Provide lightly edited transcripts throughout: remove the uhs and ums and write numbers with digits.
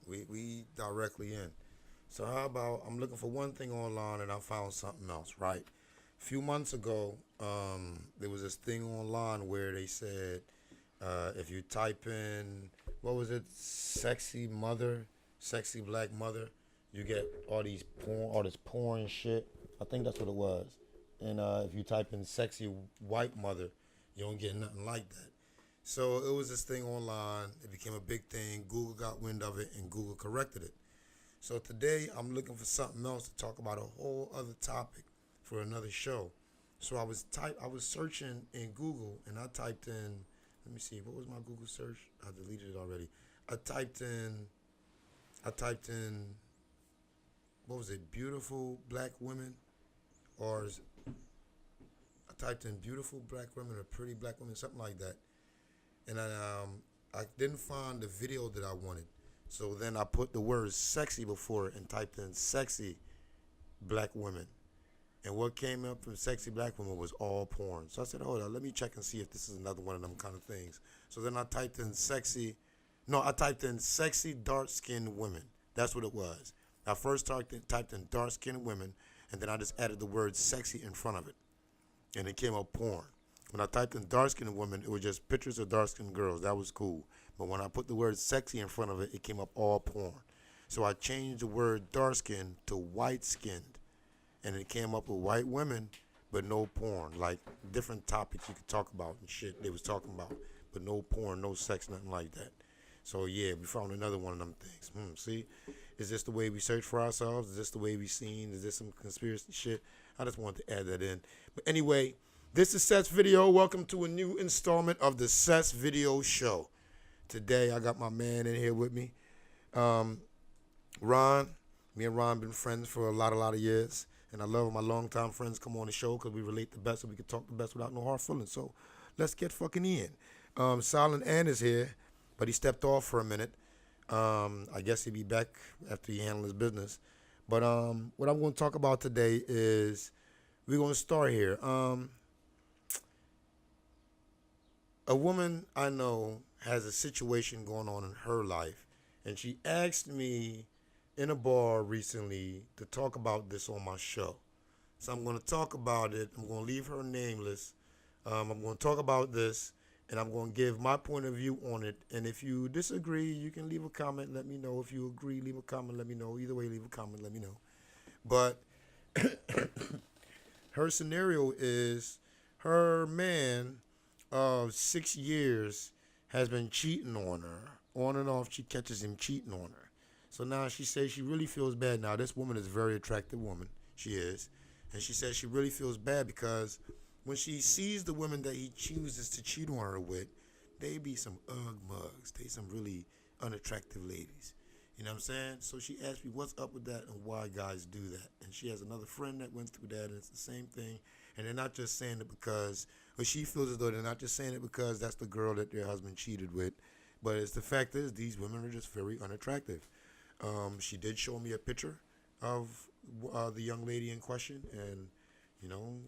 We directly in. So how about I'm looking for one thing online and I found something else, right? A few months ago, there was this thing online where they said if you type in what was it, sexy mother, sexy black mother, you get all this porn shit. I think that's what it was. And if you type in sexy white mother, you don't get nothing like that. So it was this thing online. It became a big thing. Google got wind of it and Google corrected it. So today I'm looking for something else to talk about, a whole other topic for another show. So I was searching in Google and I typed in, let me see, what was my Google search? I deleted it already. I typed in I typed in, what was it, beautiful black women, or I typed in beautiful black women or pretty black women, something like that. And I didn't find the video that I wanted. So then I put the word sexy before it and typed in sexy black women. And what came up from sexy black women was all porn. So I said, hold on, let me check and see if this is another one of them kind of things. So then I typed in I typed in sexy dark skinned women. That's what it was. I first typed in dark skinned women, and then I just added the word sexy in front of it. And it came up porn. When I typed in dark skinned women, it was just pictures of dark skinned girls. That was cool. But when I put the word sexy in front of it, it came up all porn. So I changed the word dark skinned to white skinned. And it came up with white women, but no porn. Like different topics you could talk about and shit they was talking about. But no porn, no sex, nothing like that. So yeah, we found another one of them things. See? Is this the way we search for ourselves? Is this the way we seen? Is this some conspiracy shit? I just wanted to add that in. But anyway, this is Sess Video. Welcome to a new installment of the Sess Video Show. Today I got my man in here with me, Ron. Me and Ron been friends for a lot of years, and I love when my longtime friends come on the show because we relate the best and we can talk the best without no hard feelings. So let's get fucking in. Silent Ann is here, but he stepped off for a minute. I guess he'll be back after he handles his business. But what I'm going to talk about today is we're going to start here. A woman I know has a situation going on in her life, and she asked me in a bar recently to talk about this on my show. So I'm going to talk about it. I'm going to leave her nameless. I'm going to talk about this, and I'm going to give my point of view on it. And if you disagree, you can leave a comment. Let me know. If you agree, leave a comment. Let me know. Either way, leave a comment. Let me know. But her scenario is her man of 6 years has been cheating on her. On and off, she catches him cheating on her. So now she says she really feels bad. Now, this woman is a very attractive woman. She is. And she says she really feels bad because when she sees the women that he chooses to cheat on her with, they be some ugh mugs. They some really unattractive ladies. You know what I'm saying? So she asked me what's up with that and why guys do that. And she has another friend that went through that, and it's the same thing. And they're not just saying it because, or she feels as though they're not just saying it because that's the girl that their husband cheated with. But it's the fact is these women are just very unattractive. She did show me a picture of the young lady in question, and you know,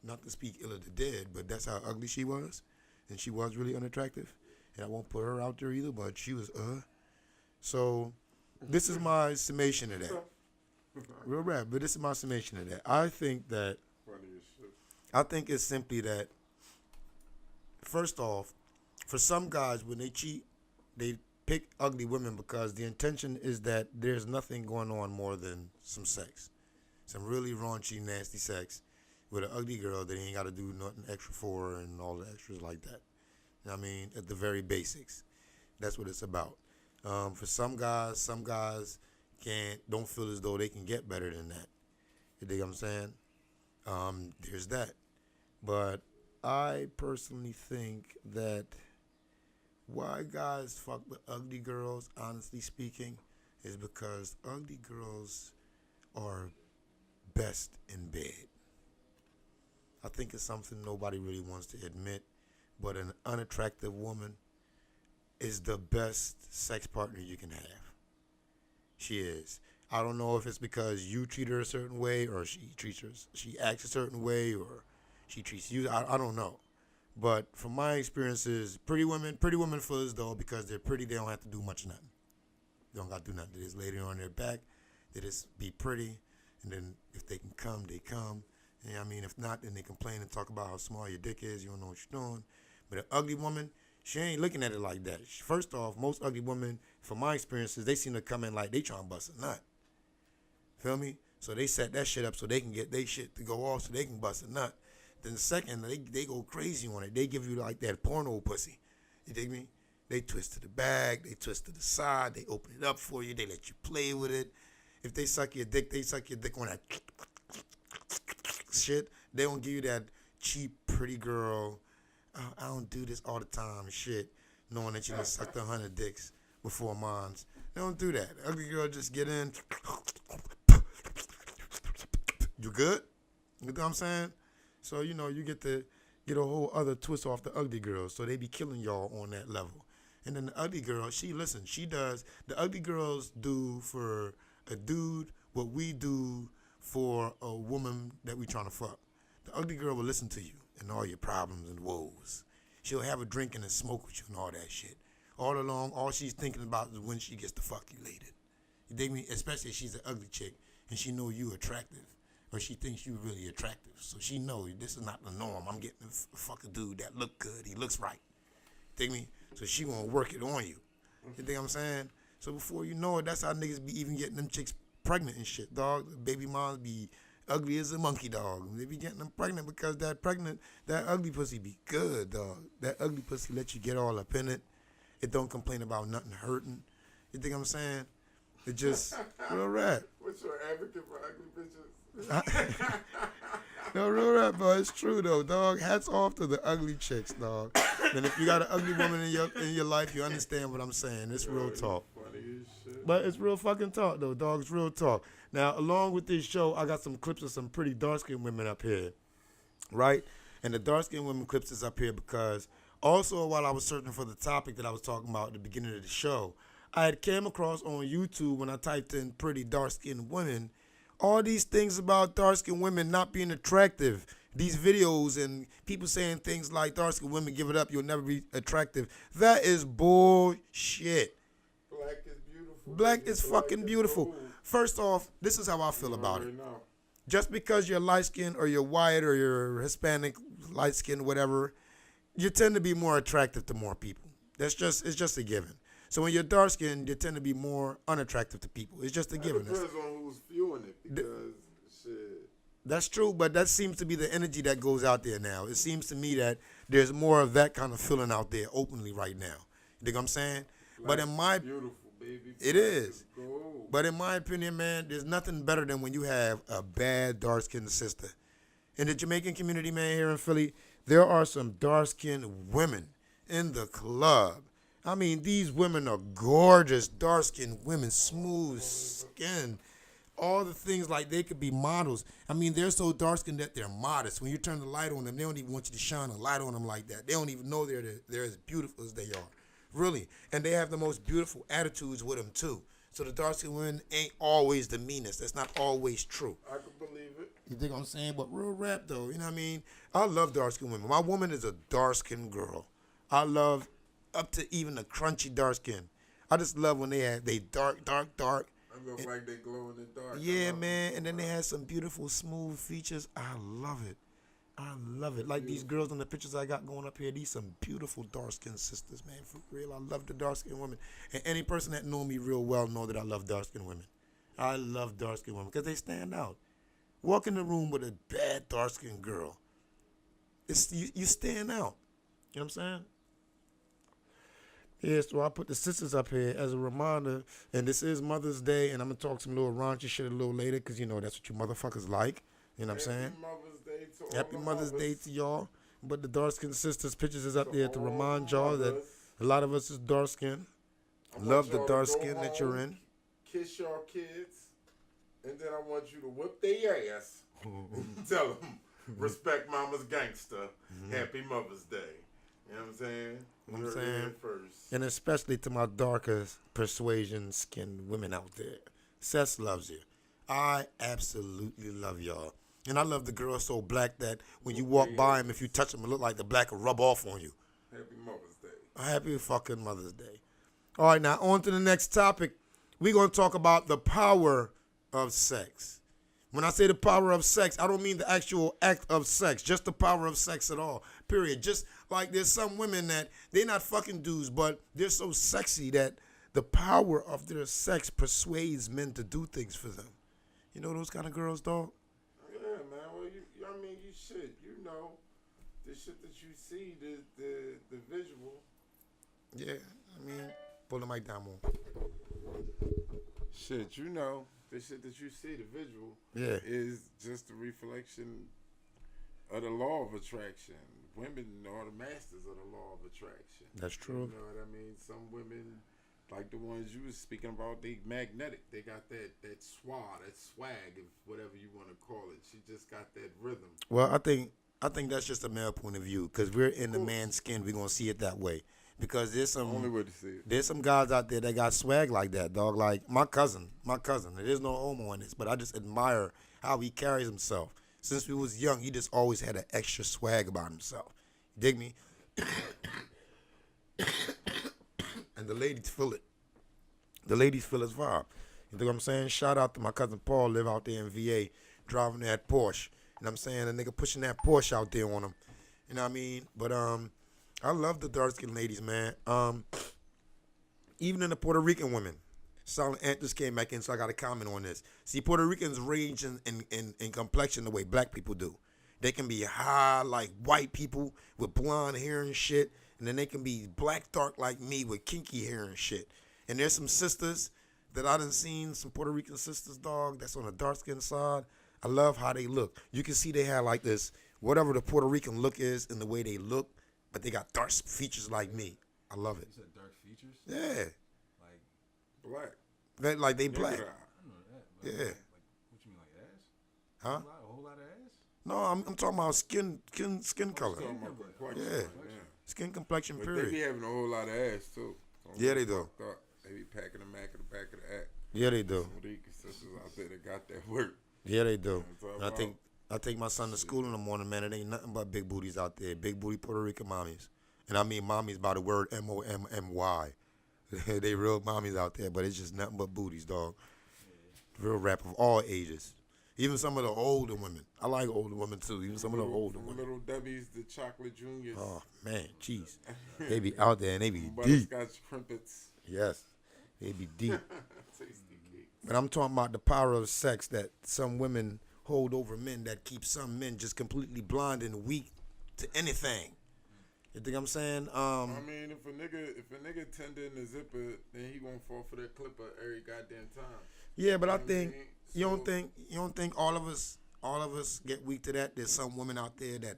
not to speak ill of the dead, but that's how ugly she was, and she was really unattractive. And I won't put her out there either, but she was So this is my summation of that. Real rap, but this is my summation of that. I think it's simply that. First off, for some guys, when they cheat, they pick ugly women because the intention is that there's nothing going on more than some sex. Some really raunchy, nasty sex with an ugly girl that he ain't got to do nothing extra for and all the extras like that. You know what I mean? At the very basics. That's what it's about. For some guys don't feel as though they can get better than that. You dig what I'm saying? There's that. But I personally think that why guys fuck with ugly girls, honestly speaking, is because ugly girls are best in bed. I think it's something nobody really wants to admit, but an unattractive woman is the best sex partner you can have. She is. I don't know if it's because you treat her a certain way, or she acts a certain way, or she treats you. I don't know. But from my experiences, pretty women feel as though because they're pretty, they don't have to do much of nothing. They don't got to do nothing. They just lay there on their back. They just be pretty. And then if they can come, they come. You know what I mean? If not, then they complain and talk about how small your dick is. You don't know what you're doing. But an ugly woman, she ain't looking at it like that. First off, most ugly women, from my experiences, they seem to come in like they trying to bust a nut. Feel me? So they set that shit up so they can get their shit to go off so they can bust a nut. Then the second, they go crazy on it. They give you like that porno pussy. You dig me? They twist to the back. They twist to the side. They open it up for you. They let you play with it. If they suck your dick, they suck your dick on that shit. They don't give you that cheap, pretty girl, I don't do this all the time shit, knowing that you done sucked 100 dicks before mine's. They don't do that. The ugly girl just get in. You good? You know what I'm saying? So, you know, you get a whole other twist off the ugly girls. So they be killing y'all on that level. And then the ugly girl, she does, the ugly girls do for a dude what we do for a woman that we trying to fuck. The ugly girl will listen to you and all your problems and woes. She'll have a drink and a smoke with you and all that shit. All along, all she's thinking about is when she gets to fuck you later. You dig me? Especially if she's an ugly chick and she know you attractive. Or she thinks you really attractive. So she know this is not the norm. I'm getting a fucking dude that look good. He looks right. Dig me? So she gonna work it on you. You think I'm saying? So before you know it, that's how niggas be even getting them chicks pregnant and shit, dog. Baby moms be ugly as a monkey, dog. They be getting them pregnant because that ugly pussy be good, dog. That ugly pussy let you get all up in it. It don't complain about nothing hurting. You think I'm saying? It just real rap. What's your advocate for ugly bitches? No, real rap, bro. It's true though, dog. Hats off to the ugly chicks, dog. And if you got an ugly woman in your life, you understand what I'm saying. It's real talk. Funny as shit. But it's real fucking talk though, dog. It's real talk. Now, along with this show, I got some clips of some pretty dark-skinned women up here, right? And the dark-skinned women clips is up here because also while I was searching for the topic that I was talking about at the beginning of the show, I had came across on YouTube when I typed in pretty dark-skinned women, all these things about dark-skinned women not being attractive. These videos and people saying things like dark-skinned women, give it up, you'll never be attractive. That is bullshit. Black is beautiful. Black is fucking beautiful. First off, this is how I feel about it. Just because you're light-skinned or you're white or you're Hispanic, light-skinned, whatever, you tend to be more attractive to more people. It's just a given. So when you're dark-skinned, you tend to be more unattractive to people. It's just a given. It depends on who's viewing it because, shit. That's true, but that seems to be the energy that goes out there now. It seems to me that there's more of that kind of feeling out there openly right now. You think I'm saying? But in my beautiful, baby. it is. But in my opinion, man, there's nothing better than when you have a bad dark-skinned sister. In the Jamaican community, man, here in Philly, there are some dark-skinned women in the club. I mean, these women are gorgeous, dark-skinned women, smooth skin, all the things like they could be models. I mean, they're so dark-skinned that they're modest. When you turn the light on them, they don't even want you to shine a light on them like that. They don't even know they're as beautiful as they are, really. And they have the most beautiful attitudes with them, too. So the dark-skinned women ain't always the meanest. That's not always true. I can believe it. You think I'm saying? But real rap, though, you know what I mean? I love dark-skinned women. My woman is a dark-skinned girl. I love up to even the crunchy dark skin. I just love when they dark. I look like they glow in the dark. Yeah, man. And then they have some beautiful smooth features. I love it. Like these girls in the pictures I got going up here, these some beautiful dark skinned sisters, man. For real, I love the dark skinned women. And any person that know me real well know that I love dark skinned women. I love dark skinned women because they stand out. Walk in the room with a bad dark skinned girl. You stand out. You know what I'm saying? Yeah, so I put the sisters up here as a reminder, and this is Mother's Day, and I'm going to talk some little raunchy shit a little later, because, you know, that's what you motherfuckers like. You know what I'm saying? Happy Mother's Day to y'all. But the dark-skinned sisters pictures is up there to remind y'all that a lot of us is dark-skinned. Love the dark skin that you're in. Kiss your kids, and then I want you to whip their ass. Tell them, respect mama's gangster. Happy Mother's Day. You know what I'm saying? You know what I'm saying? First. And especially to my darker persuasion skinned women out there. Sess loves you. I absolutely love y'all. And I love the girls so black that when you walk by them, if you touch them, it look like the black will rub off on you. Happy Mother's Day. Happy fucking Mother's Day. All right, now on to the next topic. we're going to talk about the power of sex. When I say the power of sex, I don't mean the actual act of sex, just the power of sex at all, period. Just like there's some women that they're not fucking dudes, but they're so sexy that the power of their sex persuades men to do things for them. You know those kind of girls, dog? Yeah, man. Well, I mean, you shit. You know, the shit that you see, the visual. Yeah, I mean, pull the mic down more. Shit, you know, the shit that you see, the visual, Yeah. is just a reflection of the law of attraction. Women are the masters of the law of attraction. That's true. You know what I mean? Some women, like the ones you was speaking about, they magnetic. They got that swag, if whatever you want to call it. She just got that rhythm. Well, I think that's just a male point of view because we're in the man's skin. We're gonna see it that way because Only way to see it. there's some guys out there that got swag like that, dog. Like my cousin. There's no homo in this, but I just admire how he carries himself. Since we was young, he just always had an extra swag about himself. You dig me? And the ladies feel it. The ladies feel his vibe. You know what I'm saying? Shout out to my cousin Paul, live out there in VA, driving that Porsche. You know what I'm saying? A nigga pushing that Porsche out there on him. You know what I mean? But I love the dark-skinned ladies, man. Even in the Puerto Rican women. Silent Ant just came back in, so I got to comment on this. See, Puerto Ricans range in complexion the way black people do. They can be high like white people with blonde hair and shit, and then they can be black dark like me with kinky hair and shit. And there's some sisters that I done seen, some Puerto Rican sisters, dog, that's on the dark-skinned side. I love how they look. You can see they have like this, whatever the Puerto Rican look is in the way they look, but they got dark features like me. I love it. You said dark features? Yeah. Like, Black. Like they black. I don't know that. But Yeah. Like, what you mean, like ass? Huh? A whole lot of ass? No, I'm talking about skin color. Talking about complexion. Yeah. Skin complexion, But they be period. having a whole lot of ass too. Yeah, they do. They be packing the Mac in the back of the act. Yeah, they do. Some Rican sisters out there that got that work. Yeah, they do. Yeah, And I take my son to school in the morning, man. It ain't nothing but big booties out there. Big booty Puerto Rican mommies. And I mean mommies by the word MOMMY. They real mommies out there, but it's just nothing but booties, dog. Real rap of all ages. Even some of the older women. I like older women too. Even some of the older From women. Little Debbie's, the Chocolate Juniors. Oh man, jeez. They be out there and they be deep. Butterscotch Crimpets. Yes. They be deep. Tasty cake. But I'm talking about the power of sex that some women hold over men that keep some men just completely blind and weak to anything. You think I'm saying? I mean, if a nigga tender in the zipper, then he won't fall for that clipper every goddamn time. Yeah, but I You know what think mean? you don't think all of us get weak to that. There's some women out there that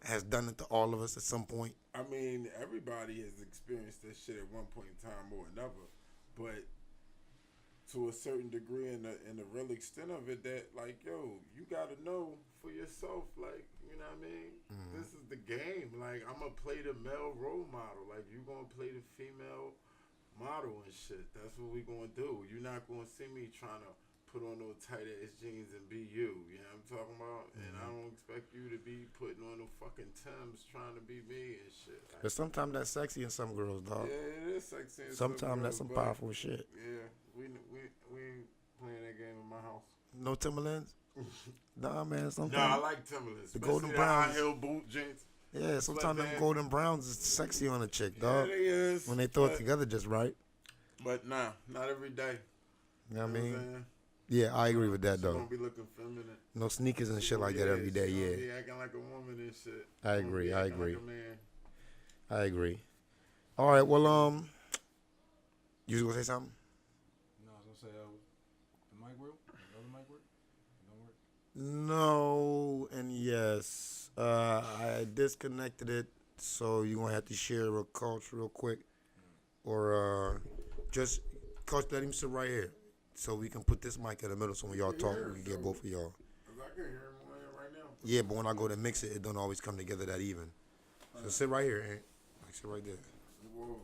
has done it to all of us at some point. I mean, everybody has experienced this shit at one point in time or another, but to a certain degree, and the real extent of it, that like, yo, you gotta know for yourself, like, you know what I mean? Mm-hmm. This is the game. Like, I'm gonna play the male role model. Like, you gonna play the female model and shit. That's what we gonna do. You're not gonna see me trying to put on those tight ass jeans and be you. You know what I'm talking about? And I don't expect you to be putting on the fucking Timbs trying to be me and shit. Like, But sometimes that's sexy in some girls, dog. yeah, it is sexy. Sometimes that's some powerful shit. Yeah, we ain't playing that game in my house. No Timberlands? Nah, man. Sometimes. No, I like Timberlands. The Especially Golden the Browns. high heel boot jeans. Yeah, sometimes them man. golden browns is sexy on a chick, Yeah, dog. they is. When they throw it but- together just right. But nah, not every day. You know what I You know mean? what I'm saying? Yeah, I agree with that, She though. gonna be looking feminine. No sneakers and shit like that every day, she gonna yeah. be acting like a woman and shit. I She gonna agree, be I acting agree. Like a man. I agree. All right, well, you was gonna say something? No, I was gonna say, the mic work? The other mic work? It don't work? No and yes. I disconnected it, so you're gonna have to share a coach real quick. Or just coach, let him sit right here. So we can put this mic in the middle so when y'all talk, we can get both of y'all. 'Cause I can hear him right now. Yeah, but when I go to mix it, it don't always come together that even. So sit right here, Hank. Like sit right there. Whoa.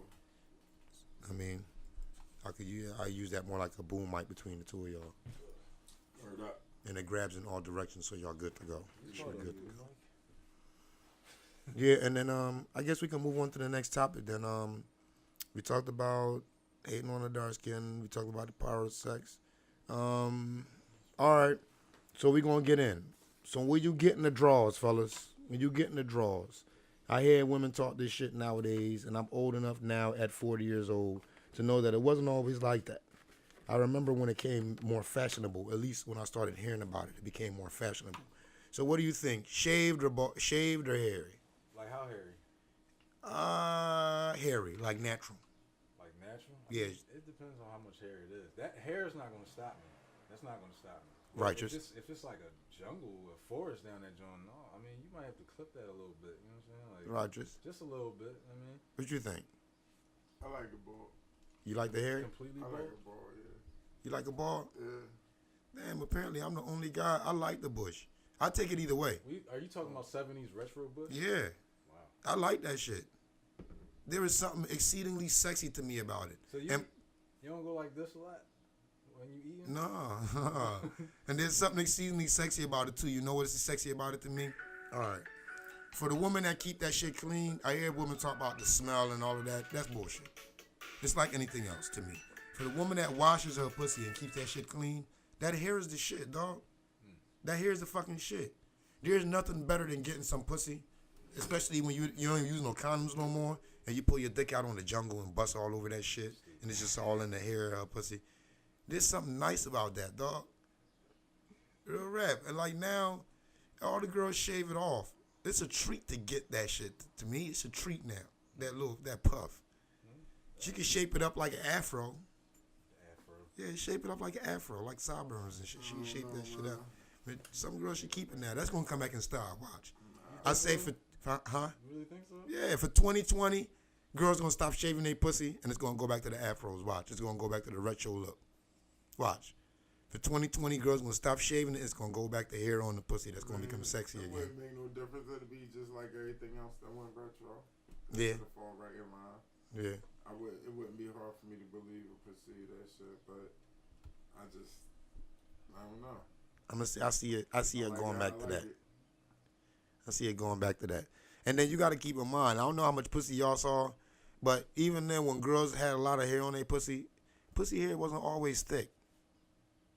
I mean, I use that more like a boom mic between the two of y'all. Word up. And it grabs in all directions so y'all good to go. Sure good to go. Yeah, and then I guess we can move on to the next topic then. We talked about Hating on the dark skin. We talked about the power of sex. All right. So we gonna get in. So when you get in the draws, fellas, when you get in the draws, I hear women talk this shit nowadays, and I'm old enough now at 40 years old to know that it wasn't always like that. I remember when it came more fashionable, at least when I started hearing about it, it became more fashionable. So what do you think? Shaved or hairy? Like how hairy? Hairy, like natural. Like natural? Yeah. It depends on how much hair it is. That hair is not gonna stop me. That's not gonna stop me. Righteous. If it's like a jungle, a forest down that joint, no. I mean, you might have to clip that a little bit. You know what I'm saying? Like Righteous. just a little bit. I mean, What you think? I like the ball. You like the hair? completely I bald. like the ball, yeah. You like a ball? Yeah. Damn, apparently I'm the only guy. I like the bush. I take it either way. Are you talking about 70s retro bush? Yeah. Wow. I like that shit. There is something exceedingly sexy to me about it. So And you don't go like this a lot when you eating? no. And there's something exceedingly sexy about it too. You know what's sexy about it to me? All right. For the women that keep that shit clean, I hear women talk about the smell and all of that. That's bullshit. It's like anything else to me. For the woman that washes her pussy and keeps that shit clean, that hair is the shit, dog. That hair is the fucking shit. There's nothing better than getting some pussy, especially when you don't use no condoms no more, and you pull your dick out on the jungle and bust all over that shit, and it's just all in the hair of her pussy. There's something nice about that, dog. Real rap. And like now, all the girls shave it off. It's a treat to get that shit. To me, it's a treat now. That puff. She can shape it up like an afro. Afro. Yeah, shape it up like an afro, like sideburns and shit. She can shape that shit up. But some girls should keep it now. That's gonna come back in style. Watch. I say for huh? You really think so? Yeah, for 2020, girls gonna stop shaving their pussy and it's gonna go back to the afros. Watch. It's gonna go back to the retro look. Watch. For 2020, girls gonna stop shaving it. It's gonna go back to hair on the pussy. That's gonna become sexy It again. wouldn't make no difference. It'd be just like everything else that went retro. Yeah. It'd fall right in line. Yeah. It wouldn't be hard for me to believe or perceive that shit, but I don't know. I see it Like going that, back I to like that. it. I see it going back to that. And then you got to keep in mind, I don't know how much pussy y'all saw, but even then when girls had a lot of hair on their pussy hair wasn't always thick.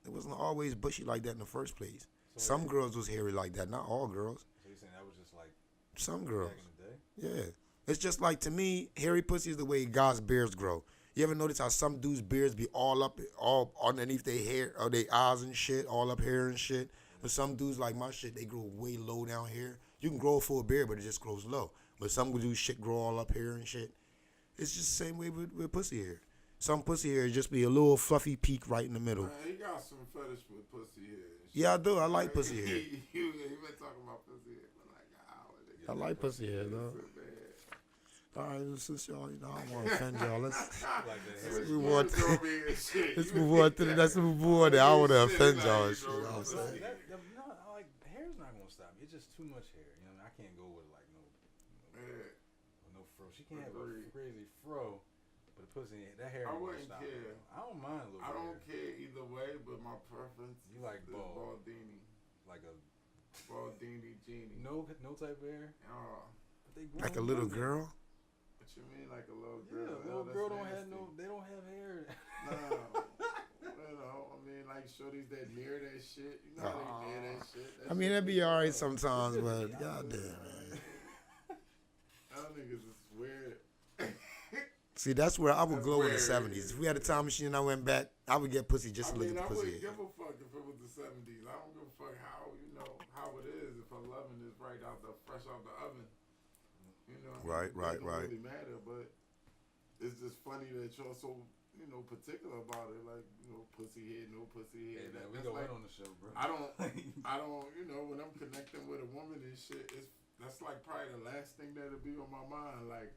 It wasn't always bushy like that in the first place. So Some girls was hairy like that, not all girls. So you saying that was just like Some girls. back in the day? Yeah. It's just like, to me, hairy pussy is the way God's beards grow. You ever notice how some dudes' beards be all underneath their hair, or their eyes and shit, all up here and shit? But some dudes like my shit, they grow way low down here. You can grow a full beard, but it just grows low. But some dudes shit grow all up here and shit. It's just the same way with pussy hair. Some pussy hair just be a little fluffy peak right in the middle. Man, he got some fetish with pussy hair. and shit. Yeah, I do. I like pussy hair. You been talking about pussy hair for like an hour. Nigga. I like pussy hair, though. Listen, man. All right, since y'all, I don't want to offend y'all. Let's Like that hair. move on. It's gonna be a shit. Let's move on to the. Let's move on. I don't want to offend y'all and shit. You know what I'm So saying? no, I like hair's not gonna stop me. It's just too much hair. You know, I can't go with like no fro. She can't have a Agreed. crazy fro, but the pussy that hair. I ain't gonna wouldn't stop care. me. I don't mind a little. I don't hair. care either way, but my preference You like is bald. baldini. Like a Baldini genie. no type of hair. Oh, But they Like a grown little women. girl. what you mean like a little Yeah, girl? little That's girl don't have nasty. they don't have hair. No. You know, I mean, like shorties that near that shit. You know how they near that shit. I mean, that'd be all right sometimes, but goddamn, man. Y'all niggas is weird. See, that's where I would That's glow in the weird. 70s. If we had a time machine and I went back, I would get pussy just I to look mean, at I the pussy. wouldn't give a fuck if it was the 70s. I don't give a fuck how it is. If her loving is fresh out the oven. You know, Right, it right, don't right. really matter, but it's just funny that you're so, particular about it. Like, pussy head, no pussy Hey head. man, we That's go like, in on the show, bro. I don't, when I'm connecting with a woman and shit, that's like probably the last thing that'll be on my mind. Like,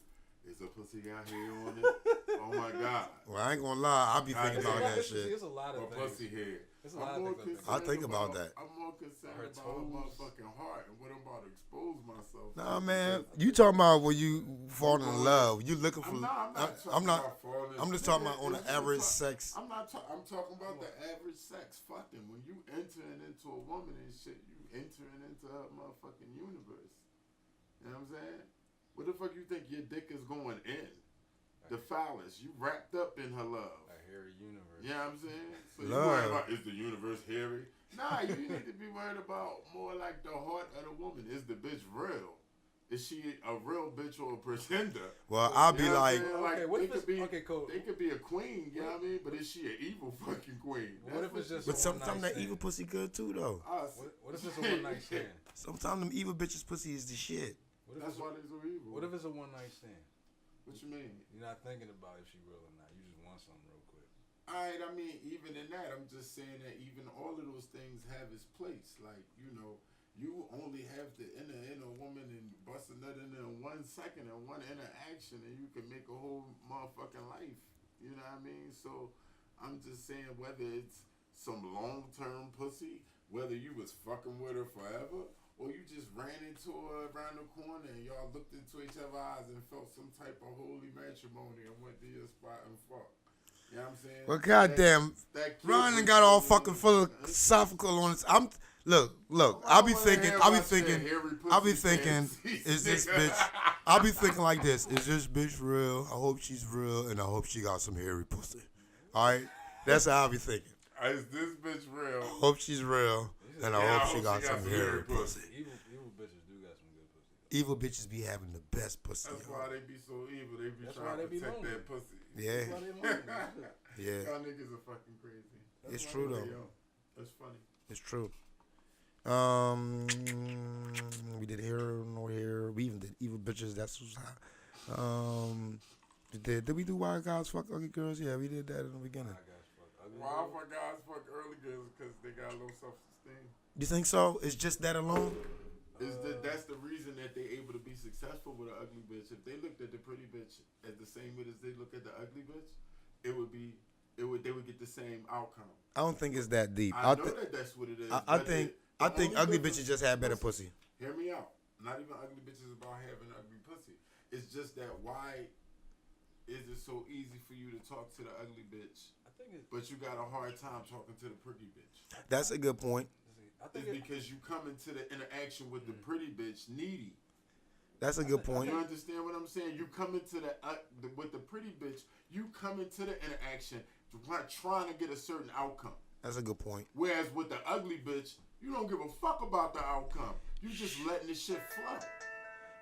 is a pussy got hair on it? Oh my God. Well, I ain't gonna lie, I'll be thinking about that shit. It's a lot of Or things. pussy hair. It's a lot of things. I think about that. I'm more concerned Her about her toes. motherfucking heart and what I'm about to expose myself to. Nah, man, because you talking about when you fall in love? You looking for? I'm not I'm talking not. about falling. I'm just talking about on It's the just average talk- sex. I'm not. I'm talking about the average sex fucking. When you entering into a woman and shit, you entering into her motherfucking universe. You know what I'm saying? What the fuck you think your dick is going in? the phallus. You wrapped up in her love. A hairy universe. You know what I'm saying? So you Love. worried about, is the universe hairy? Nah, you need to be worried about more like the heart of the woman. Is the bitch real? Is she a real bitch or a pretender? Well, I'll be You know what I'm like, saying? Okay, what they if could it's- be, okay, cool. They could be a queen, you know what I mean? But is she an evil fucking queen? What if it's just but a sometimes one-night that stand? evil pussy good too, though. What if it's a one night stand? Sometimes them evil bitches pussy is the shit. What if That's it's why they so evil. what if it's a one night stand? What you mean? You're not thinking about if she real or not. You just want something real quick. Alright, I mean, even in that, I'm just saying that even all of those things have its place. Like, you know, you only have to enter in a woman and bust a nut in there in 1 second and one interaction, and you can make a whole motherfucking life. You know what I mean? So, I'm just saying whether it's some long-term pussy, whether you was fucking with her forever, or you just ran into her around the corner and y'all looked into each other's eyes and felt some type of holy matrimony and went to your spot and fucked. You know what I'm saying? Well, goddamn, That kid Ron was got all so- fucking philosophical on it. Look. I'll be thinking, is this bitch? I'll be thinking like this: is this bitch real? I hope she's real, and I hope she got some hairy pussy. All right, that's how I'll be thinking. Is this bitch real? I hope she's real, and I Yeah, hope she got some hairy pussy. Evil bitches do got some good pussy. Evil bitches be having the best pussy. That's why they be so evil. They be That's trying why to they be protect lonely. that pussy. Yeah, That's why they lonely. yeah, Y'all niggas are fucking crazy. it's why true they- though. Yo, that's funny. It's true. We did hair, no hair. We even did evil bitches. That's what's hot. Did we do wild guys fuck ugly girls? Yeah, we did that in the beginning. I got fuck ugly. Why fuck guys fuck early girls? Because they got low self-esteem. You think so? It's just that alone? That's the reason that they able to be successful with an ugly bitch. If they looked at the pretty bitch as the same way as they look at the ugly bitch, they would get the same outcome. I don't think it's that deep. I know that's what it is. I but think the ugly only difference- bitches just have better pussy. Hear me out. Not even ugly bitches about having ugly pussy. It's just that why is it so easy for you to talk to the ugly bitch, I think it's. but you got a hard time talking to the pretty bitch? That's a good point. I think It's because you come into the interaction with the pretty bitch needy. That's a good point. You understand what I'm saying? You come into with the pretty bitch, you come into the interaction trying to get a certain outcome. That's a good point. Whereas with the ugly bitch, you don't give a fuck about the outcome. You just letting the shit flow.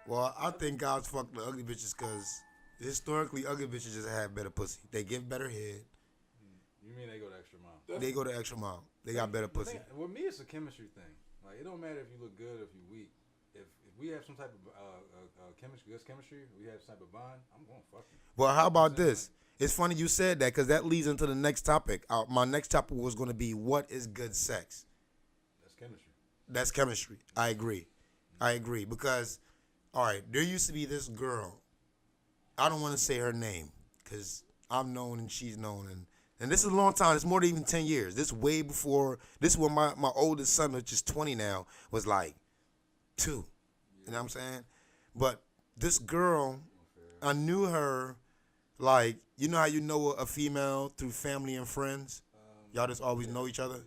Well, I think guys fuck the ugly bitches because historically ugly bitches just have better pussy. They give better head. You mean they go the extra mile? They go the extra mile. They got better pussy. With me, it's a chemistry thing. Like it don't matter if you look good or if you weak. If we have some type of chemistry, good chemistry, we have some type of bond. I'm going to fuck you. Well, how about this? It's funny you said that because that leads into the next topic. My next topic was going to be what is good sex. That's chemistry. That's chemistry. I agree because, all right, there used to be this girl. I don't want to say her name because I'm known and she's known. And this is a long time. It's more than even 10 years. This way before. This is when my oldest son, which is 20 now, was like 2. You know what I'm saying? But this girl, I knew her like, you know how you know a female through family and friends? Y'all just always know each other?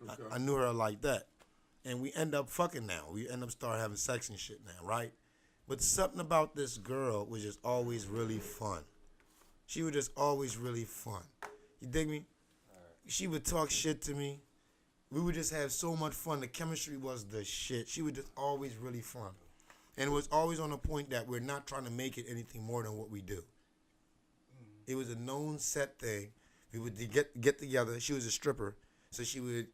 Okay. I knew her like that. And we end up fucking now. We end up start having sex and shit now, right? But something about this girl was just always really fun. She was just always really fun. You dig me? She would talk shit to me. We would just have so much fun. The chemistry was the shit. She was just always really fun. And it was always on the point that we're not trying to make it anything more than what we do. It was a known set thing. We would get together. She was a stripper. So she would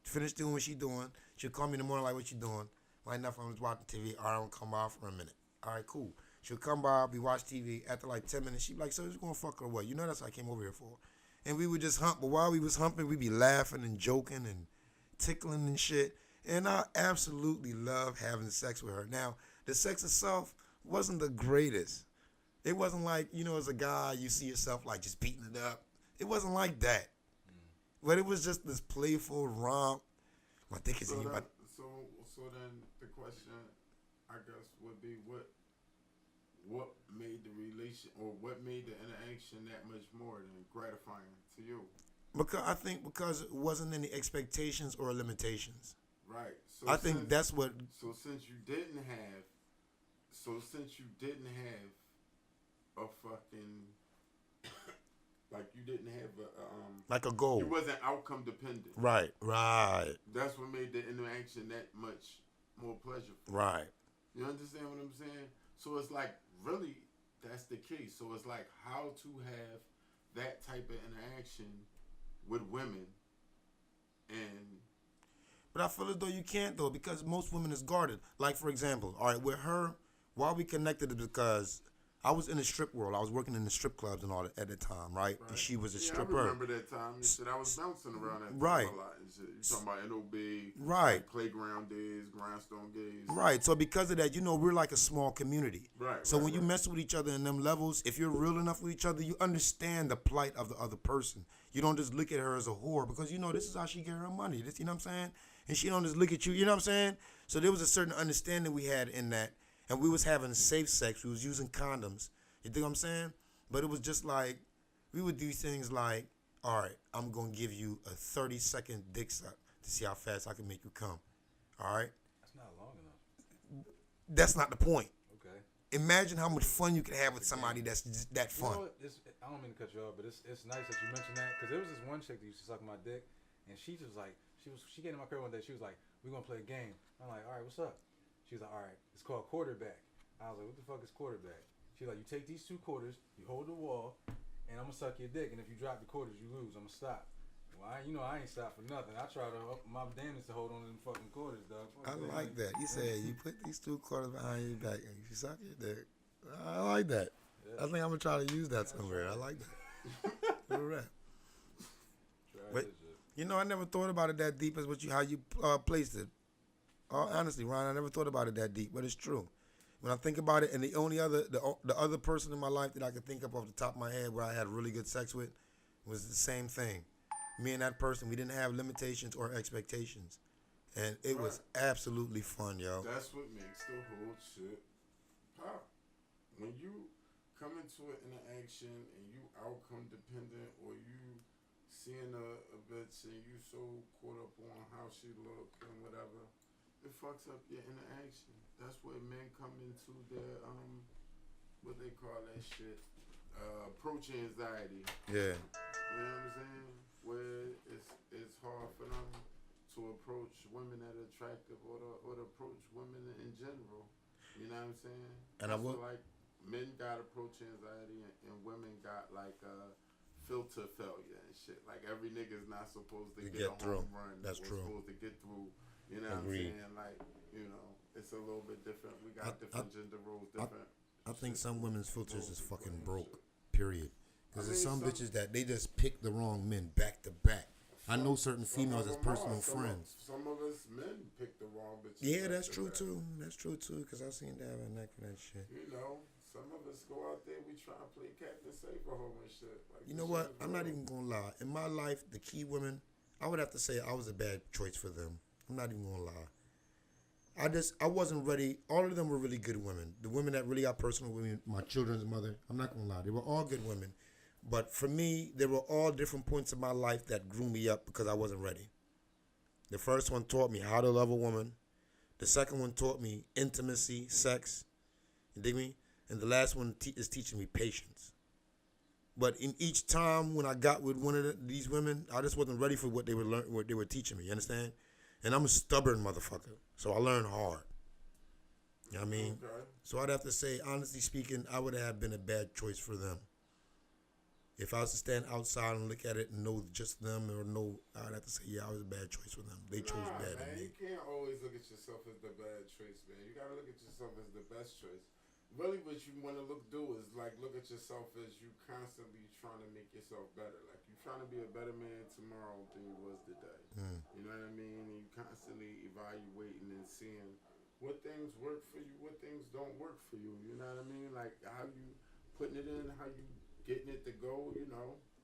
finish doing what she doing. She'd call me in the morning like, what you doing? Right enough, I was watching TV. All right, I'm going to come by for a minute. All right, cool. She'll come by, we watch TV. After like 10 minutes, she'd be like, so you going to fuck her or what? You know that's what I came over here for. And we would just hump. But while we was humping, we'd be laughing and joking and tickling and shit. And I absolutely love having sex with her. Now, the sex itself wasn't the greatest. It wasn't like, you know, as a guy, you see yourself like just beating it up. It wasn't like that. But it was just this playful romp. My dick is in you. So then the question, I guess, would be what made the relation or what made the interaction that much more than gratifying to you? Because it wasn't any expectations or limitations. Right. So I think that's what. So since you didn't have a fucking like you didn't have like a goal. you wasn't outcome dependent. Right, right, That's what made the interaction that much more pleasurable. right. You understand what I'm saying? So it's like really that's the key. So it's like how to have that type of interaction with women and But I feel as though you can't though because most women is guarded. Like for example, all right, with her, why we connected is because I was in the strip world. I was working in the strip clubs and all that at the time, right? And she was a stripper. I remember that time. You said I was bouncing around that time Right. a lot. And shit. You talking about NOB, Right. like playground days, grindstone days. Right. So because of that, we're like a small community. Right. So right, when you right. mess with each other in them levels, if you're real enough with each other, you understand the plight of the other person. You don't just look at her as a whore because this is how she get her money. This, you know what I'm saying? And she don't just look at you. You know what I'm saying? So there was a certain understanding we had in that, and we was having safe sex. We was using condoms. You think what I'm saying? But it was just like we would do things like, all right, I'm gonna give you a 30-second dick suck to see how fast I can make you come. All right. That's not long enough. That's not the point. Okay. Imagine how much fun you can have with somebody that's just that You know fun. what? I don't mean to cut you off, but it's nice that you mentioned that because there was this one chick that used to suck my dick, and she just like she came to my crib one day. She was like, "We're gonna play a game." I'm like, "All right, what's up?" She was like, "All right, it's called quarterback." I was like, "What the fuck is quarterback?" She's like, "You take these 2 quarters, you hold the wall, and I'm gonna suck your dick, and if you drop the quarters, you lose. I'm gonna stop." Well, I ain't stopped for nothing. I try to my damnedest to hold on to them fucking quarters, dog. I like that. You said you put these 2 quarters behind your back and you suck your dick. I like that. Yeah. I think I'm gonna try to use that somewhere. I like that. Little rap. Wait. I never thought about it that deep as how you placed it. Honestly, Ron, I never thought about it that deep, but it's true. When I think about it, and the only the other person in my life that I could think of off the top of my head where I had really good sex with was the same thing. Me and that person, we didn't have limitations or expectations, and it was absolutely fun, yo. That's what makes the whole shit pop. When you come into an interaction and you outcome dependent, or you seeing a bitch and you so caught up on how she look and whatever, it fucks up your interaction. That's where men come into their what they call that shit, approach anxiety. Yeah. You know what I'm saying? Where it's hard for them to approach women that are attractive or to approach women in general. You know what I'm saying? And I will like men got approach anxiety and women got like filter failure and shit. Like every nigga's not supposed to get a through. home run. That's true. Supposed to get through. You know Agreed. what I'm saying? Like, it's a little bit different. We got different gender roles, different. I think some women's filters is fucking broke. Period. Because there's some bitches that they just pick the wrong men back to back. I know certain females as personal friends. Some of us men pick the wrong bitches. Yeah, that's true too. That's true too. Because I seem to have a neck for that shit. Some of us go out there, we try to play Captain Save-A-Hole and shit. Like, you know what? I'm not even gonna lie. In my life, the key women, I would have to say I was a bad choice for them. I'm not even gonna lie. I wasn't ready. All of them were really good women. The women that really got personal with me, my children's mother, I'm not gonna lie, they were all good women. But for me, they were all different points in my life that grew me up because I wasn't ready. The first one taught me how to love a woman. The second one taught me intimacy, sex. You dig me? And the last one is teaching me patience. But in each time when I got with one of these women, I just wasn't ready for what they were teaching me. You understand? And I'm a stubborn motherfucker, so I learned hard. You know what I mean? Okay. So I'd have to say, honestly speaking, I would have been a bad choice for them. If I was to stand outside and look at it and know just them I'd have to say, yeah, I was a bad choice for them. They chose bad than me. You can't always look at yourself as the bad choice, man. You gotta look at yourself as the best choice. Really, what you want to do is look at yourself as you constantly trying to make yourself better. Like you're trying to be a better man tomorrow than you was today. You know what I mean? And you constantly evaluating and seeing what things work for you, what things don't work for you. You know what I mean? Like how you putting it in, how you getting it to go.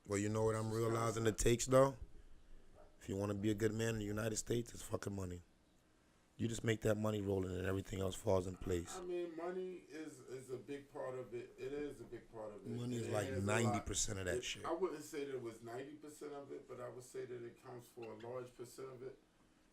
Well, you know what I'm realizing it takes though. If you want to be a good man in the United States, it's fucking money. You just make that money rolling and everything else falls in place. I mean, money is a big part of it. It is a big part of it. Money is like 90% of that shit. I wouldn't say that it was 90% of it, but I would say that it counts for a large percent of it.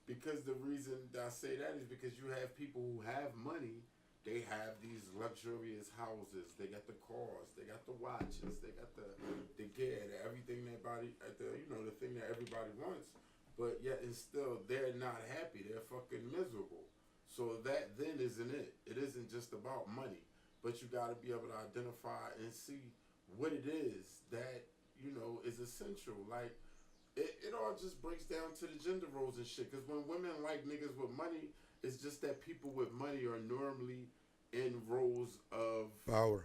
Because the reason that I say that is because you have people who have money they have these luxurious houses. They got the cars. They got the watches. They got the gear, everything that the thing that everybody wants. But yet and still, they're not happy. They're fucking miserable. So that then isn't it. It isn't just about money, but you got to be able to identify and see what it is that is essential. Like it all just breaks down to the gender roles and shit. Because when women like niggas with money, it's just that people with money are normally in roles of Power.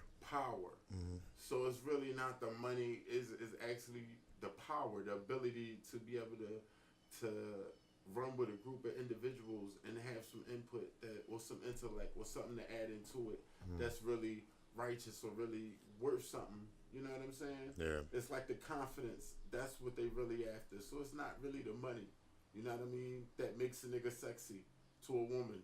Mm-hmm. So it's really not the money. Is actually the power, the ability to be able to run with a group of individuals and have some input or some intellect or something to add into it that's really righteous or really worth something. You know what I'm saying? Yeah. It's like the confidence. That's what they really after. So it's not really the money. You know what I mean? That makes a nigga sexy to a woman.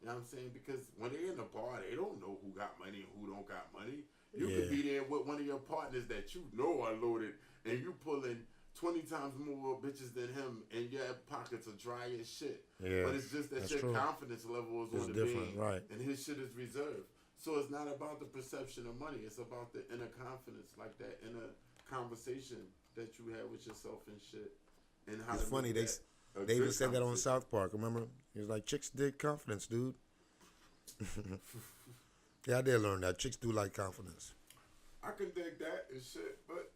You know what I'm saying? Because when they're in the bar, they don't know who got money and who don't got money. You could be there with one of your partners that you know are loaded, and you pulling 20 times more bitches than him, and your pockets are dry as shit. Yeah, but it's just that your confidence level is on the different, right? And his shit is reserved. So it's not about the perception of money. It's about the inner confidence, like that inner conversation that you have with yourself and shit. And how it's funny. They even said that on South Park. Remember? He was like, "Chicks dig confidence, dude." Yeah, I did learn that. Chicks do like confidence. I can dig that and shit, but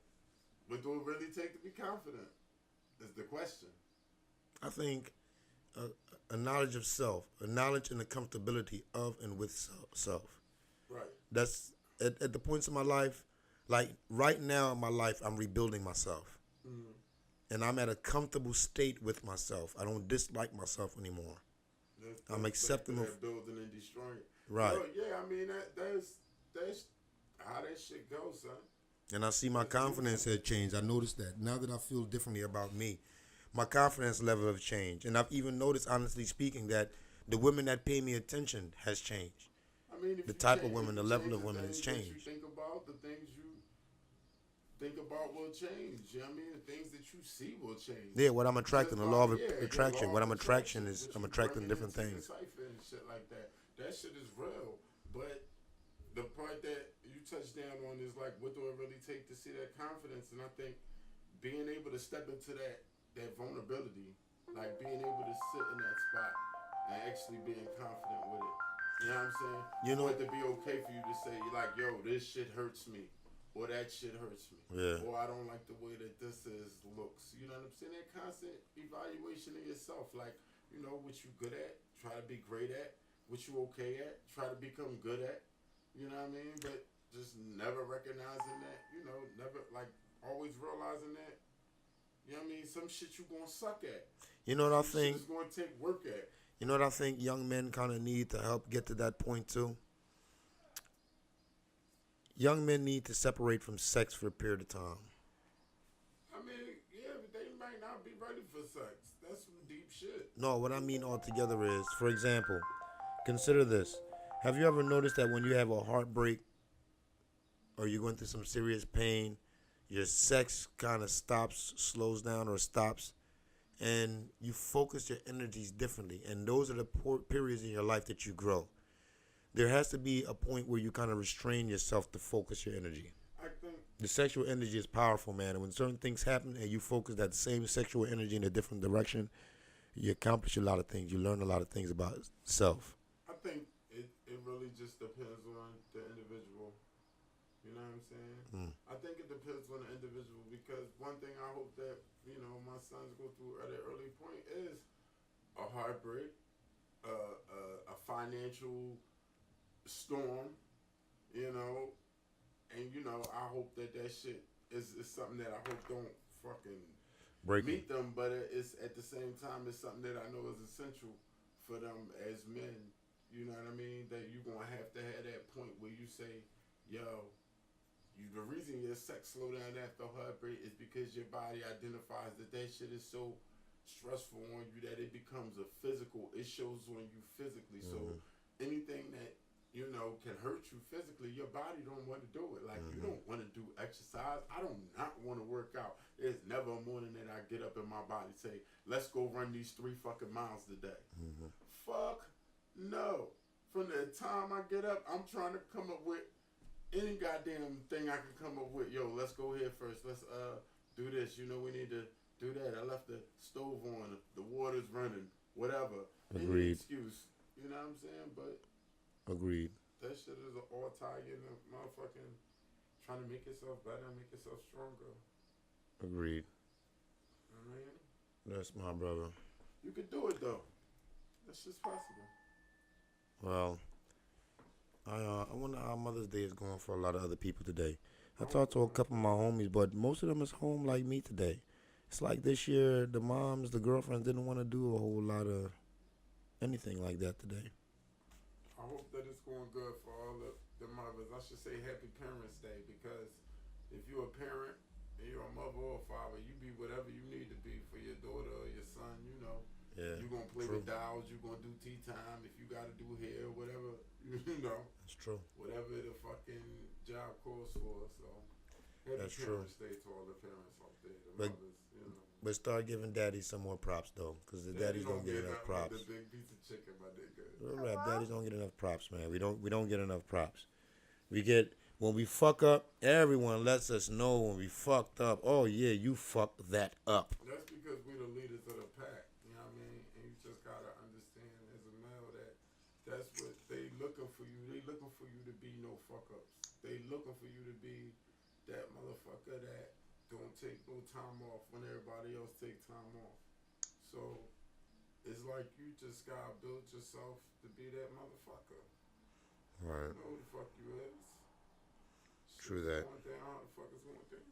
what do it really take to be confident? Is the question. I think a knowledge of self, a knowledge and the comfortability of and with self. Right. That's at the points of my life. Like right now in my life, I'm rebuilding myself. Mm-hmm. And I'm at a comfortable state with myself. I don't dislike myself anymore. I'm accepting of building and destroying. Right. Well, yeah, I mean that's how that shit goes, son. And I see my confidence had changed. I noticed that now that I feel differently about me, my confidence level have changed. And I've even noticed, honestly speaking, that the women that pay me attention has changed. I mean, the type of women, the level of women has changed. You think about the things you think about will change. You know what I mean? The things that you see will change. Yeah, what I'm attracting, the law of attraction. What I'm attraction is I'm attracting different things. And shit like that. That shit is real. But the part that you touched down on is like, what do it really take to see that confidence? And I think being able to step into that vulnerability, like being able to sit in that spot and actually being confident with it. You know what I'm saying? You know, for it to be okay for you to say, like, yo, this shit hurts me. Or that shit hurts me. Yeah. Or I don't like the way that this looks. You know what I'm saying? That constant evaluation of yourself. Like, you know, what you good at, try to be great at. What you okay at, try to become good at. You know what I mean? But just never recognizing that. You know, never, like, always realizing that. You know what I mean? Some shit you gonna suck at. You know what I think? It's gonna take work at. You know what I think young men kind of need to help get to that point too? Young men need to separate from sex for a period of time. I mean, yeah, but they might not be ready for sex. That's some deep shit. No, what I mean altogether is, for example, consider this. Have you ever noticed that when you have a heartbreak or you're going through some serious pain, your sex kind of stops, slows down, or stops, and you focus your energies differently? And those are the periods in your life that you grow. There has to be a point where you kind of restrain yourself to focus your energy. I think the sexual energy is powerful, man. And when certain things happen and you focus that same sexual energy in a different direction, you accomplish a lot of things. You learn a lot of things about self. I think it really just depends on the individual. You know what I'm saying? I think it depends on the individual because one thing I hope that, you know, my sons go through at an early point is a heartbreak, a financial storm, you know, and you know I hope that shit is something that I hope don't fucking meet them, but it's at the same time it's something that I know is essential for them as men. You know what I mean? That you gonna have to have that point where you say, yo, the reason your sex slow down after heartbreak is because your body identifies that shit is so stressful on you that it becomes a physical. It shows on you physically. So anything that you know can hurt you physically, your body don't want to do it. Like you don't want to do exercise. I don't not want to work out. There's never a morning that I get up in my body say, let's go run these 3 fucking miles today. Fuck no. from the time I get up, I'm trying to come up with any goddamn thing I can come up with. Yo, let's go here first. Let's do this. You know, we need to do that. I left the stove on. The water's running. Whatever. Any Agreed. excuse. You know what I'm saying? But Agreed. that shit is an all tie in a motherfucking trying to make yourself better, make yourself stronger. Agreed. You know what I mean? That's my brother. You could do it though. That's just possible. Well, I wonder how Mother's Day is going for a lot of other people today. I talked to a couple of my homies, but most of them is home like me today. It's like this year, the moms, the girlfriends didn't want to do a whole lot of anything like that today. I hope that it's going good for all the mothers. I should say Happy Parents Day, because if you're a parent and you're a mother or a father, you be whatever you need to be for your daughter or your son, you know. Yeah, You're going to play true. with dolls, you're going to do tea time, if you got to do hair, whatever, you know. That's true. Whatever the fucking job calls for, so. Happy That's true. Parents Day to all the parents out there, the But- mothers, you know. But start giving daddies some more props though, because the daddies don't get enough props. The big piece of chicken, my nigga. Real rap, daddies don't get enough props, man. We don't get enough props. We get when we fuck up, everyone lets us know when we fucked up. Oh yeah, you fucked that up. That's because we're the leaders of the pack. You know what I mean? And you just gotta understand as a male that that's what they looking for you. They looking for you to be no fuck ups. They looking for you to be that motherfucker that don't take no time off when everybody else take time off. So it's like you just gotta build yourself to be that motherfucker. Right. You know who the fuck you is. True Shit's that. Going down, how the fuck is going down.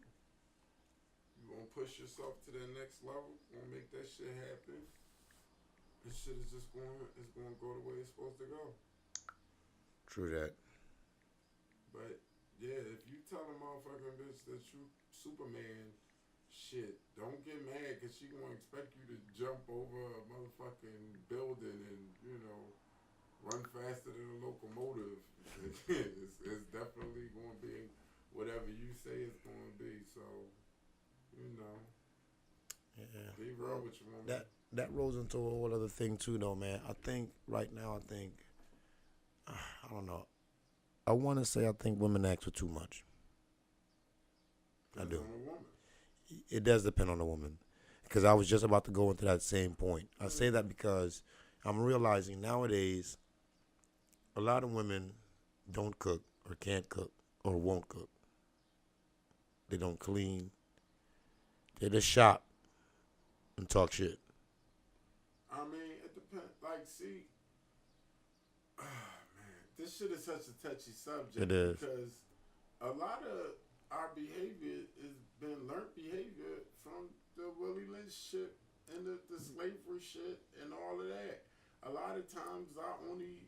You gonna push yourself to the next level, gonna make that shit happen. This shit is just going to go the way it's supposed to go. True that. But yeah, if you tell a motherfucking bitch that you Superman, shit, don't get mad, cause she gonna expect you to jump over a motherfucking building and, you know, run faster than a locomotive. It's definitely gonna be whatever you say it's gonna be. So, you know, Yeah. be real with your woman. That rolls into a whole other thing too, though, man. I think right now, I don't know. I want to say I think women ask for too much. I Depends do. on the woman. It does depend on the woman, because I was just about to go into that same point. I say that because I'm realizing nowadays a lot of women don't cook or can't cook or won't cook. They don't clean. They just shop and talk shit. I mean, it depends. Like, see, man, this shit is such a touchy subject. It is. Because a lot of our behavior has been learned behavior from the Willie Lynch shit and the slavery shit and all of that. A lot of times, our only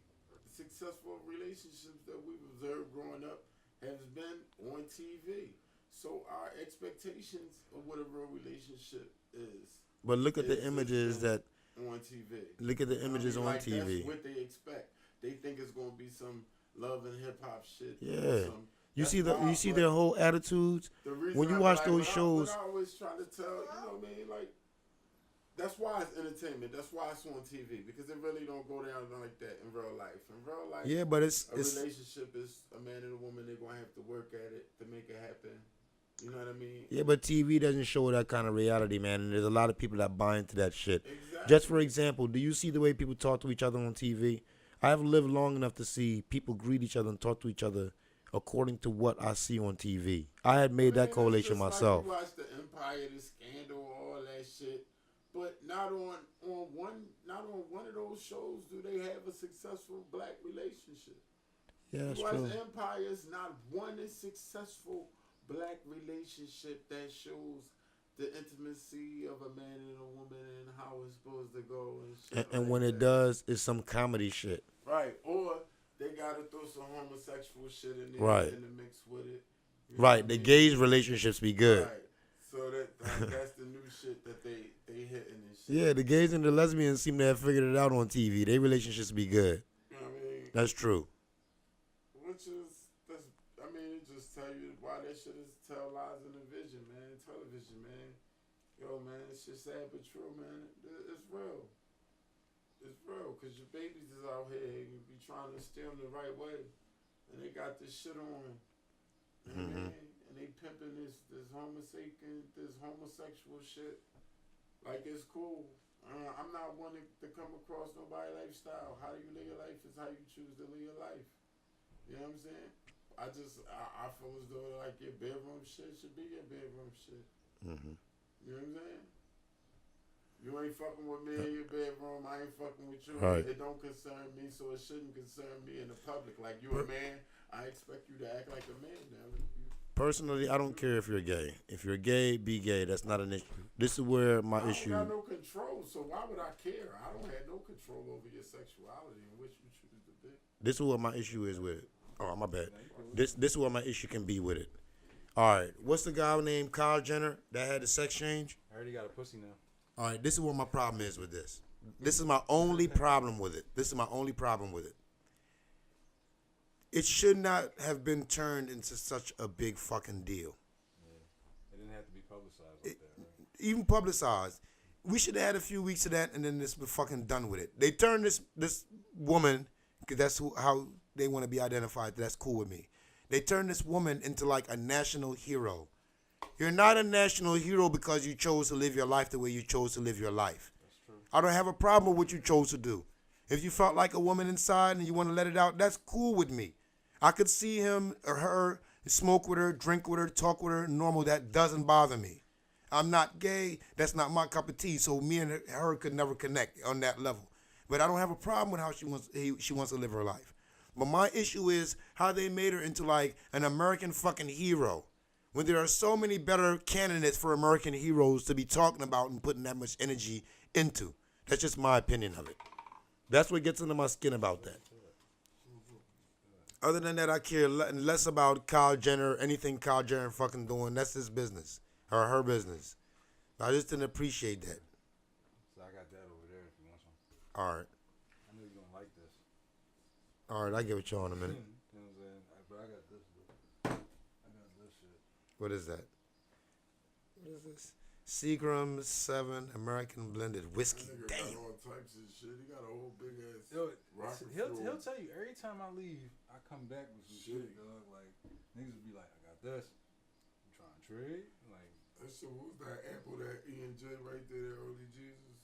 successful relationships that we've observed growing up has been on TV. So our expectations of what a real relationship is. But look at the images that On TV. look at the images on like, TV. That's what they expect. They think it's gonna be some love and hip hop shit. Yeah. You see why, their whole attitudes. the reason when you I watch like, those what shows- I always try to tell, you know what I mean? Like, that's why it's entertainment. That's why it's on TV, because it really don't go down like that in real life. In real life, Yeah, but it's a relationship is a man and a woman. They're gonna have to work at it to make it happen. You know what I mean? yeah, but TV doesn't show that kind of reality, man. And there's a lot of people that buy into that shit. Exactly. Just for example, do you see the way people talk to each other on TV? I have lived long enough to see people greet each other and talk to each other according to what I see on TV. I had made that correlation myself. Like you watch the Empire, the Scandal, all that shit, but not on one of those shows do they have a successful black relationship. Yeah, that's you watch true. Empires, not one is successful black relationship that shows the intimacy of a man and a woman and how it's supposed to go and shit. And like when it that. does, it's some comedy shit. Right, or they gotta throw some homosexual shit in there Right. in the mix with it. You know Right, what I the mean? gays' relationships be good. Right. So that's the new shit that they hitting and shit. Yeah, the gays and the lesbians seem to have figured it out on TV. Their relationships be good. You know what I mean? That's true. It just tell you why that shit is tell lies in the vision, man. Television, man. Yo, man, it's just sad but true, man. It's real. It's real, cause your babies is out here and you be trying to steer them the right way, and they got this shit on. You know what I mean? And they pimping this homosexual shit. Like it's cool. I'm not one to come across nobody's lifestyle. How you live your life is how you choose to live your life. You know what I'm saying? I feel as though like your bedroom shit should be your bedroom shit. Mm-hmm. You know what I'm saying? You ain't fucking with me in your bedroom. I ain't fucking with you. Right. It don't concern me, so it shouldn't concern me in the public. Like you a man, I expect you to act like a man now. Personally, I don't care if you're gay. If you're gay, be gay. That's not an issue. This is where my issue. I don't got no control, so why would I care? I don't have no control over your sexuality and which you choose to be. This is what my issue is with it. Oh, my bad. This is what my issue can be with it. All right. What's the guy named Kyle Jenner that had the sex change? I already got a pussy now. All right. This is what my problem is with this. This is my only problem with it. This is my only problem with it. It should not have been turned into such a big fucking deal. Yeah. It didn't have to be publicized like that, right? Even publicized. We should have had a few weeks of that and then this was fucking done with it. They turned this woman, because that's how they want to be identified. That's cool with me. They turned this woman into like a national hero. You're not a national hero because you chose to live your life the way you chose to live your life. That's true. I don't have a problem with what you chose to do. If you felt like a woman inside and you want to let it out, that's cool with me. I could see him or her smoke with her, drink with her, talk with her, normal. That doesn't bother me. I'm not gay. That's not my cup of tea. So me and her could never connect on that level. But I don't have a problem with how she wants to live her life. But my issue is how they made her into like an American fucking hero. When there are so many better candidates for American heroes to be talking about and putting that much energy into. That's just my opinion of it. That's what gets under my skin about that. Other than that, I care less about Kyle Jenner, anything Kyle Jenner fucking doing. That's his business, or her business. I just didn't appreciate that. So I got that over there if you want some. All right. I know you don't like this. All right, I'll give it to you in a minute. You know what I'm saying? But I got this. I got this shit. What is that? What is this? Seagram 7 American Blended Whiskey. That nigga Damn. got all types of shit. He got a whole big ass Yo, rocket he'll fuel. tell you every time I leave, I come back with some shit, dog. Like niggas will be like, I got this. You trying to trade? Like That shit was that apple, that E&J right there, that early Jesus.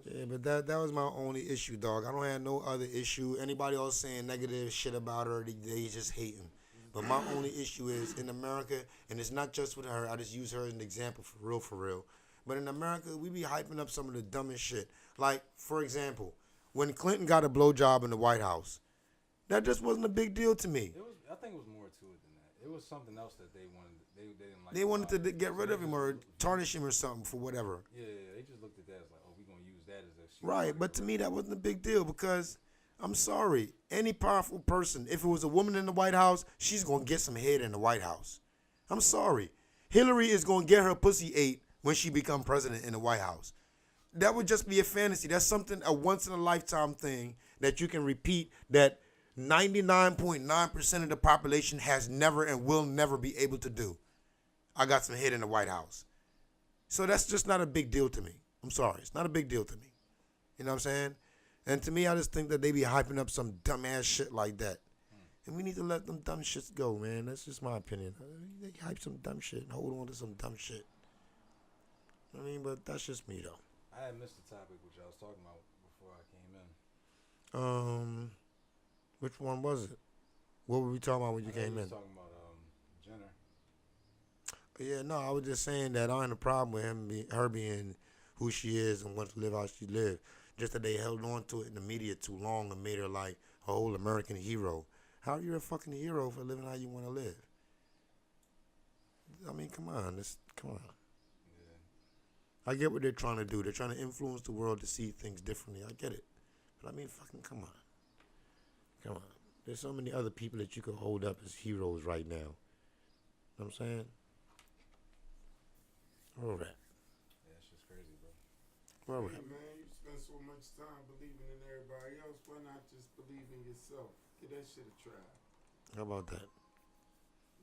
Yeah, but that was my only issue, dog. I don't have no other issue. Anybody else saying negative shit about her, they just hating. But my only issue is in America, and it's not just with her. I just use her as an example for real. But in America, we be hyping up some of the dumbest shit. Like, for example, when Clinton got a blowjob in the White House, that just wasn't a big deal to me. it was. I think it was more to it than that. It was something else that they wanted. They didn't like. They wanted to get rid So of him or tarnish him or something for whatever. Yeah, they just looked at that as like, oh, we gonna use that as a. Right, but to me, that wasn't a big deal because I'm sorry. Any powerful person, if it was a woman in the White House, she's going to get some head in the White House. I'm sorry. Hillary is going to get her pussy ate when she become president in the White House. That would just be a fantasy. That's something, a once-in-a-lifetime thing that you can repeat that 99.9% of the population has never and will never be able to do. I got some head in the White House. So that's just not a big deal to me. I'm sorry. It's not a big deal to me. You know what I'm saying? And to me, I just think that they be hyping up some dumbass shit like that. And we need to let them dumb shits go, man. That's just my opinion. They hype some dumb shit and hold on to some dumb shit. I mean, but that's just me, though. I had missed the topic which I was talking about before I came in. Which one was it? What were we talking about when you came in? Talking about Jenner. Yeah, no, I was just saying that I don't have a problem with her being who she is and wants to live how she lives. Just that they held on to it in the media too long and made her like a whole American hero. How are you a fucking hero for living how you want to live? I mean, come on. Come on. Yeah. I get what they're trying to do. They're trying to influence the world to see things differently. I get it. But I mean, fucking come on. Come on. There's so many other people that you could hold up as heroes right now. You know what I'm saying? Where we're at? Yeah, it's just crazy, bro. Where we're Hey, at? man, you spend so much time believing in everybody else. Why not just believe in yourself? Give that shit a try. How about that?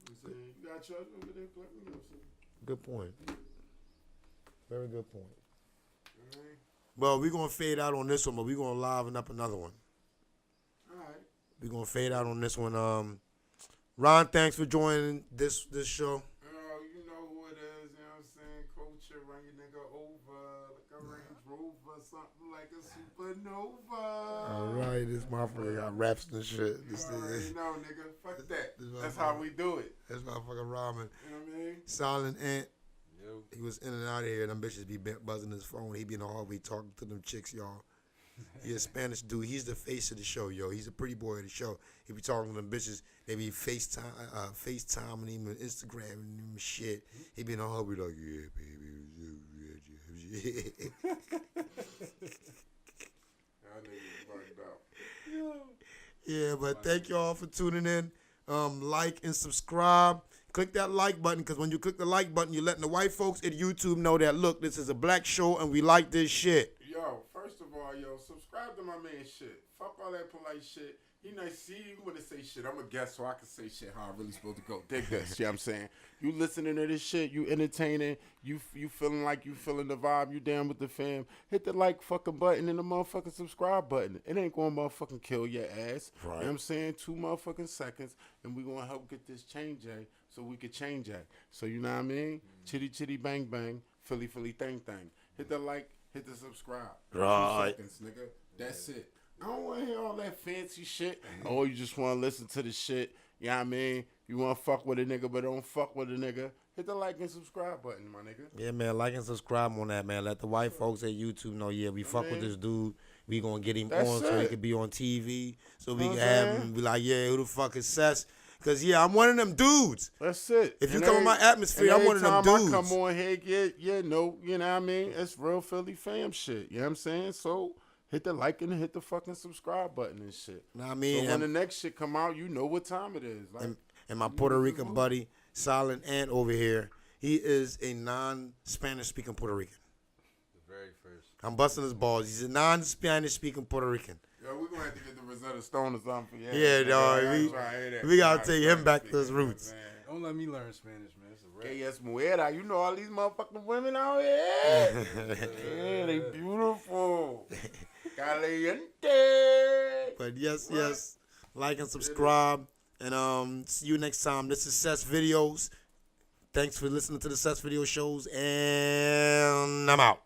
You saying you got children over there? Let me know, son. Good point. Very good point. Alright. Well, we're gonna fade out on this one, but we're gonna liven up another one. Alright. We're gonna fade out on this one. Ron, thanks for joining this show. You know who it is, you know what I'm saying? Culture, run your nigga over like a Range Rover, something like a supernova. All right, this motherfucker got raps and shit. This You already is know, nigga. Fuck that. this That's how we do it. this motherfucker rhyming. You know what I mean? Silent Ant. Yo. He was in and out of here. Them bitches be buzzing his phone. He be in the hallway talking to them chicks, y'all. He a Spanish dude. He's the face of the show, yo. He's a pretty boy of the show. He be talking to them bitches. They be FaceTiming him and Instagramming him and shit. He be in the hallway like, yeah, baby. Y'all niggas bugged out. Yeah, but thank y'all for tuning in. Like and subscribe. Click that like button, because when you click the like button, you're letting the white folks at YouTube know that, look, this is a black show and we like this shit. Yo, first of all, subscribe to my man shit. Fuck all that polite shit. He nice. See, you want to say shit. I'm a guest, so I can say shit how I really supposed to go. Dig this. You know what I'm saying? You listening to this shit. You entertaining. You feeling like you feeling the vibe. You down with the fam. Hit the like fucking button and the motherfucking subscribe button. It ain't going to motherfucking kill your ass. Right. You know what I'm saying? 2 motherfucking seconds. And we going to help get this change, so we can change that. So you know what I mean? Chitty chitty bang bang. Philly Philly thang thang. Hit the like. Hit the subscribe. Right. 2 seconds, nigga. That's it. I don't want to hear all that fancy shit. Oh, you just want to listen to the shit. You know what I mean? You want to fuck with a nigga, but don't fuck with a nigga. Hit the like and subscribe button, my nigga. Yeah, man, like and subscribe on that, man. Let the white folks at YouTube know, yeah, we fuck with this dude. We gonna get him That's on so he it. can be on TV. So we Know can what I'm have saying? him be like, yeah, who the fuck is Sess? Because, yeah, I'm one of them dudes. That's it. If you And come in my every- atmosphere, and I'm one of them every time dudes. I come on here, you know what I mean? It's real Philly fam shit. You know what I'm saying? So hit the like and hit the fucking subscribe button and shit. Know what I mean? So when the next shit come out, you know what time it is. Like, And my Puerto Rican buddy, Silent Ant over here, he is a non-Spanish speaking Puerto Rican. The very first. I'm busting his balls. He's a non-Spanish speaking Puerto Rican. yo, we're gonna have to get the Rosetta Stone or something. Yeah, dog, we gotta take him back to his roots. Don't let me learn Spanish, man. It's a rap. Que es muera. You know all these motherfucking women out here. Yeah, they beautiful. Caliente. But yes, like and subscribe. And see you next time. This is Sess Videos. Thanks for listening to the Sess Video shows. And I'm out.